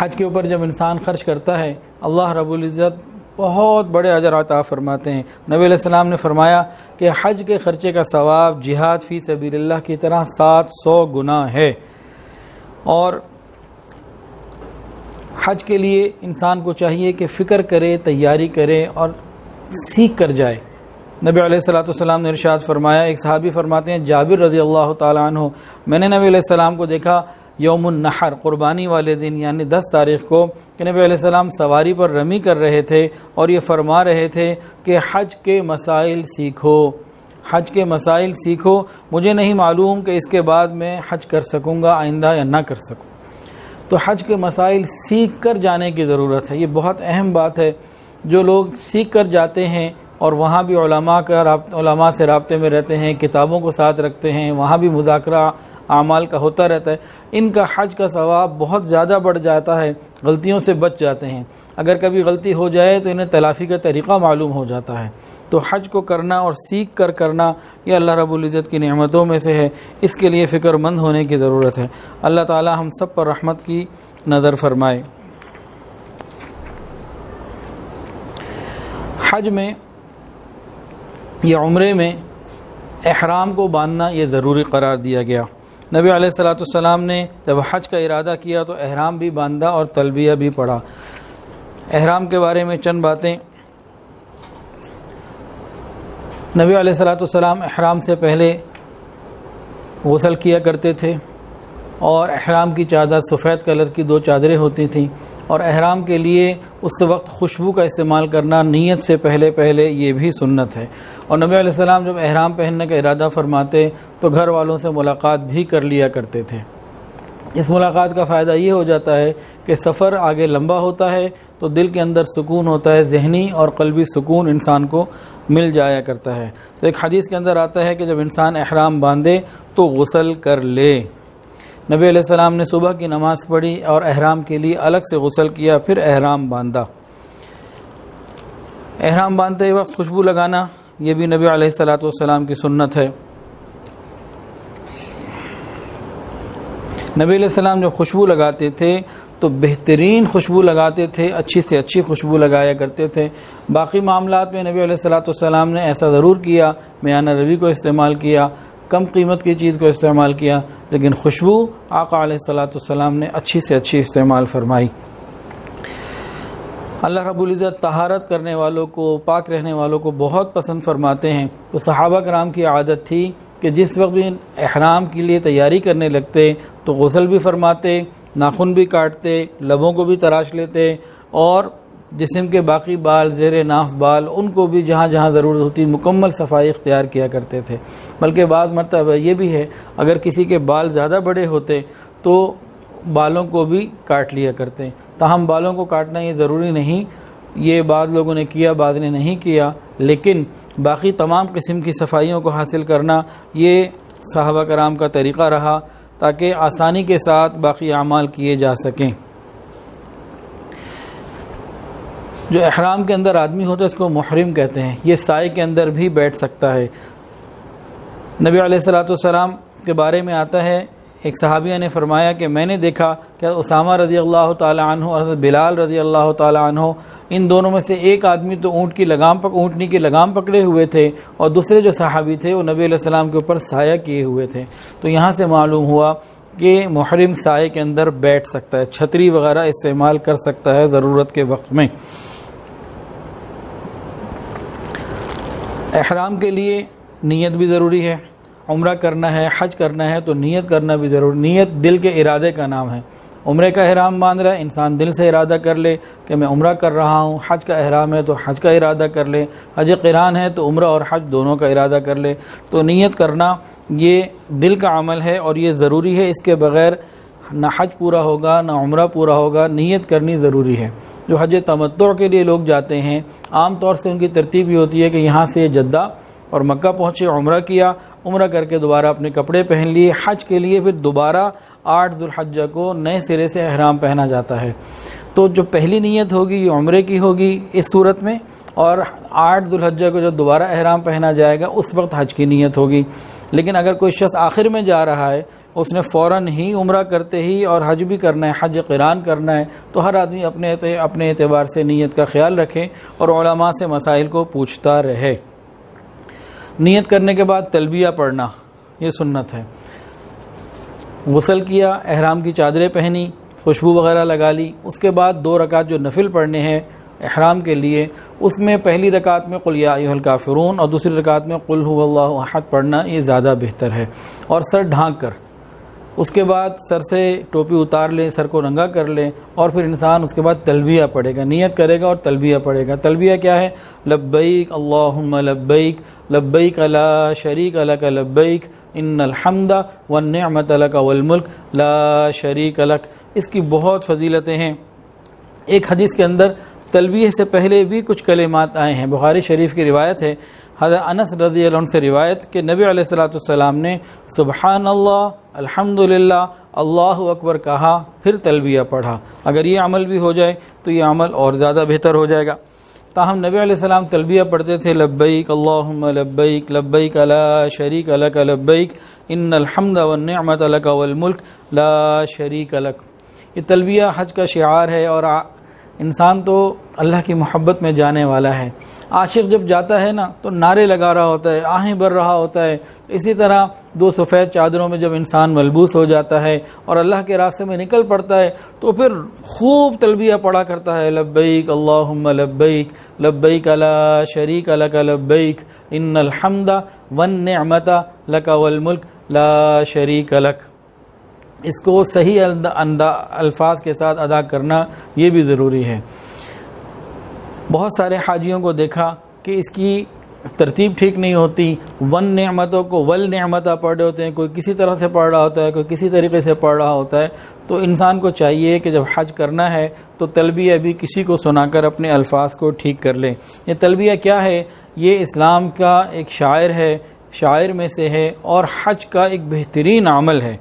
حج کے اوپر جب انسان خرچ کرتا ہے اللہ رب العزت بہت بڑے اجر عطا فرماتے ہیں۔ نبی علیہ السلام نے فرمایا کہ حج کے خرچے کا ثواب جہاد فی سبیل اللہ کی طرح 700 گنا ہے، اور حج کے لیے انسان کو چاہیے کہ فکر کرے، تیاری کرے اور سیکھ کر جائے۔ نبی علیہ السلام نے ارشاد فرمایا، ایک صحابی فرماتے ہیں جابر رضی اللہ تعالیٰ عنہ، میں نے نبی علیہ السلام کو دیکھا یوم النحر، قربانی والے دن یعنی 10 تاریخ کو، کہ نبی علیہ السلام سواری پر رمی کر رہے تھے اور یہ فرما رہے تھے کہ حج کے مسائل سیکھو، حج کے مسائل سیکھو، مجھے نہیں معلوم کہ اس کے بعد میں حج کر سکوں گا آئندہ یا نہ کر سکوں۔ تو حج کے مسائل سیکھ کر جانے کی ضرورت ہے، یہ بہت اہم بات ہے۔ جو لوگ سیکھ کر جاتے ہیں اور وہاں بھی علماء سے رابطے میں رہتے ہیں، کتابوں کو ساتھ رکھتے ہیں، وہاں بھی مذاکرہ اعمال کا ہوتا رہتا ہے، ان کا حج کا ثواب بہت زیادہ بڑھ جاتا ہے، غلطیوں سے بچ جاتے ہیں۔ اگر کبھی غلطی ہو جائے تو انہیں تلافی کا طریقہ معلوم ہو جاتا ہے۔ تو حج کو کرنا اور سیکھ کر کرنا یہ اللہ رب العزت کی نعمتوں میں سے ہے، اس کے لیے فکر مند ہونے کی ضرورت ہے۔ اللہ تعالی ہم سب پر رحمت کی نظر فرمائے۔ حج میں یا عمرے میں احرام کو باندھنا یہ ضروری قرار دیا گیا۔ نبی علیہ السلام نے جب حج کا ارادہ کیا تو احرام بھی باندھا اور تلبیہ بھی پڑھا۔ احرام کے بارے میں چند باتیں۔ نبی علیہ السلام احرام سے پہلے غسل کیا کرتے تھے، اور احرام کی چادر سفید کلر کی 2 چادریں ہوتی تھیں، اور احرام کے لیے اس وقت خوشبو کا استعمال کرنا نیت سے پہلے یہ بھی سنت ہے۔ اور نبی علیہ السلام جب احرام پہننے کا ارادہ فرماتے تو گھر والوں سے ملاقات بھی کر لیا کرتے تھے۔ اس ملاقات کا فائدہ یہ ہو جاتا ہے کہ سفر آگے لمبا ہوتا ہے تو دل کے اندر سکون ہوتا ہے، ذہنی اور قلبی سکون انسان کو مل جایا کرتا ہے۔ تو ایک حدیث کے اندر آتا ہے کہ جب انسان احرام باندھے تو غسل کر لے۔ نبی علیہ السلام نے صبح کی نماز پڑھی اور احرام کے لیے الگ سے غسل کیا، پھر احرام باندھا۔ احرام باندھتے وقت خوشبو لگانا یہ بھی نبی علیہ السلام کی سنت ہے۔ نبی علیہ السلام جب خوشبو لگاتے تھے تو بہترین خوشبو لگاتے تھے، اچھی سے اچھی خوشبو لگایا کرتے تھے۔ باقی معاملات میں نبی علیہ السلام نے ایسا ضرور کیا، میانہ روی کو استعمال کیا، کم قیمت کی چیز کو استعمال کیا، لیکن خوشبو آقا علیہ السلام نے اچھی سے اچھی استعمال فرمائی۔ اللہ رب العزت طہارت کرنے والوں کو، پاک رہنے والوں کو بہت پسند فرماتے ہیں۔ تو صحابہ کرام کی عادت تھی کہ جس وقت بھی احرام کے لیے تیاری کرنے لگتے تو غسل بھی فرماتے، ناخن بھی کاٹتے، لبوں کو بھی تراش لیتے، اور جسم کے باقی بال، زیر ناف بال، ان کو بھی جہاں جہاں ضرورت ہوتی مکمل صفائی اختیار کیا کرتے تھے۔ بلکہ بعض مرتبہ یہ بھی ہے اگر کسی کے بال زیادہ بڑے ہوتے تو بالوں کو بھی کاٹ لیا کرتے۔ تاہم بالوں کو کاٹنا یہ ضروری نہیں، یہ بعض لوگوں نے کیا بعض نے نہیں کیا، لیکن باقی تمام قسم کی صفائیوں کو حاصل کرنا یہ صحابہ کرام کا طریقہ رہا تاکہ آسانی کے ساتھ باقی اعمال کیے جا سکیں۔ جو احرام کے اندر آدمی ہوتا ہے اس کو محرم کہتے ہیں، یہ سائے کے اندر بھی بیٹھ سکتا ہے۔ نبی علیہ السلام کے بارے میں آتا ہے، ایک صحابیہ نے فرمایا کہ میں نے دیکھا کہ اسامہ رضی اللہ تعالی عنہ اور حضرت بلال رضی اللہ تعالی عنہ، ان دونوں میں سے ایک آدمی تو اونٹنی کی لگام پکڑے ہوئے تھے، اور دوسرے جو صحابی تھے وہ نبی علیہ السلام کے اوپر سایہ کیے ہوئے تھے۔ تو یہاں سے معلوم ہوا کہ محرم سائے کے اندر بیٹھ سکتا ہے، چھتری وغیرہ استعمال کر سکتا ہے ضرورت کے وقت میں۔ احرام کے لیے نیت بھی ضروری ہے۔ عمرہ کرنا ہے، حج کرنا ہے تو نیت کرنا بھی ضروری۔ نیت دل کے ارادے کا نام ہے۔ عمرے کا احرام باندھ رہا ہے، انسان دل سے ارادہ کر لے کہ میں عمرہ کر رہا ہوں، حج کا احرام ہے تو حج کا ارادہ کر لے، حج قران ہے تو عمرہ اور حج دونوں کا ارادہ کر لے۔ تو نیت کرنا یہ دل کا عمل ہے اور یہ ضروری ہے، اس کے بغیر نہ حج پورا ہوگا نہ عمرہ پورا ہوگا، نیت کرنی ضروری ہے۔ جو حج تمتع کے لیے لوگ جاتے ہیں عام طور سے ان کی ترتیب یہ ہوتی ہے کہ یہاں سے جدہ اور مکہ پہنچے، عمرہ کیا، عمرہ کر کے دوبارہ اپنے کپڑے پہن لیے، حج کے لیے پھر دوبارہ 8 ذو الحجہ کو نئے سرے سے احرام پہنا جاتا ہے۔ تو جو پہلی نیت ہوگی یہ عمرے کی ہوگی اس صورت میں، اور 8 ذو الحجہ کو جب دوبارہ احرام پہنا جائے گا اس وقت حج کی نیت ہوگی۔ لیکن اگر کوئی شخص آخر میں جا رہا ہے اس نے فوراً ہی عمرہ کرتے ہی اور حج بھی کرنا ہے، حج قران کرنا ہے، تو ہر آدمی اپنے اعتبار سے نیت کا خیال رکھے اور علماء سے مسائل کو پوچھتا رہے۔ نیت کرنے کے بعد تلبیہ پڑھنا یہ سنت ہے۔ غسل کیا، احرام کی چادریں پہنی، خوشبو وغیرہ لگا لی، اس کے بعد 2 رکعت جو نفل پڑھنے ہیں احرام کے لیے، اس میں پہلی رکعت میں قل یا ایھا الکافرون اور دوسری رکعت میں قل ھو اللہ احد پڑھنا یہ زیادہ بہتر ہے، اور سر ڈھانک کر۔ اس کے بعد سر سے ٹوپی اتار لیں، سر کو ننگا کر لیں، اور پھر انسان اس کے بعد تلبیہ پڑھے گا، نیت کرے گا اور تلبیہ پڑھے گا۔ تلبیہ کیا ہے؟ لبیک اللہم لبیک لبیک لا شریک لک لبیک ان الحمد والنعمت لک والملک لا شریک لک۔ اس کی بہت فضیلتیں ہیں۔ ایک حدیث کے اندر تلبیہ سے پہلے بھی کچھ کلمات آئے ہیں، بخاری شریف کی روایت ہے، حضرت انس رضی اللہ عنہ سے روایت کہ نبی علیہ السلام نے سبحان اللہ الحمدللہ اللہ اکبر کہا، پھر تلبیہ پڑھا۔ اگر یہ عمل بھی ہو جائے تو یہ عمل اور زیادہ بہتر ہو جائے گا۔ تاہم نبی علیہ السلام تلبیہ پڑھتے تھے لبیک اللہم لبیک لبیک لا شریک لک لبیک ان الحمد والنعمت لک والملک لا شریک لک۔ یہ تلبیہ حج کا شعار ہے، اور انسان تو اللہ کی محبت میں جانے والا ہے۔ عاشق جب جاتا ہے نا تو نعرے لگا رہا ہوتا ہے، آہیں بھر رہا ہوتا ہے۔ اسی طرح 2 سفید چادروں میں جب انسان ملبوس ہو جاتا ہے اور اللہ کے راستے میں نکل پڑتا ہے تو پھر خوب تلبیہ پڑھا کرتا ہے لبیک اللہم لبیک لبیک لا شریک لک لبیک ان الحمد والنعمت لک والملک لا شریک لک۔ اس کو صحیح الفاظ کے ساتھ ادا کرنا یہ بھی ضروری ہے۔ بہت سارے حاجیوں کو دیکھا کہ اس کی ترتیب ٹھیک نہیں ہوتی، ون نعمتوں کو ول نعمتہ پڑھ رہے ہوتے ہیں، کوئی کسی طرح سے پڑھ رہا ہوتا ہے، کوئی کسی طریقے سے پڑھ رہا ہوتا ہے۔ تو انسان کو چاہیے کہ جب حج کرنا ہے تو تلبیہ بھی کسی کو سنا کر اپنے الفاظ کو ٹھیک کر لے۔ یہ تلبیہ کیا ہے؟ یہ اسلام کا ایک شاعر ہے، شاعر میں سے ہے، اور حج کا ایک بہترین عمل ہے۔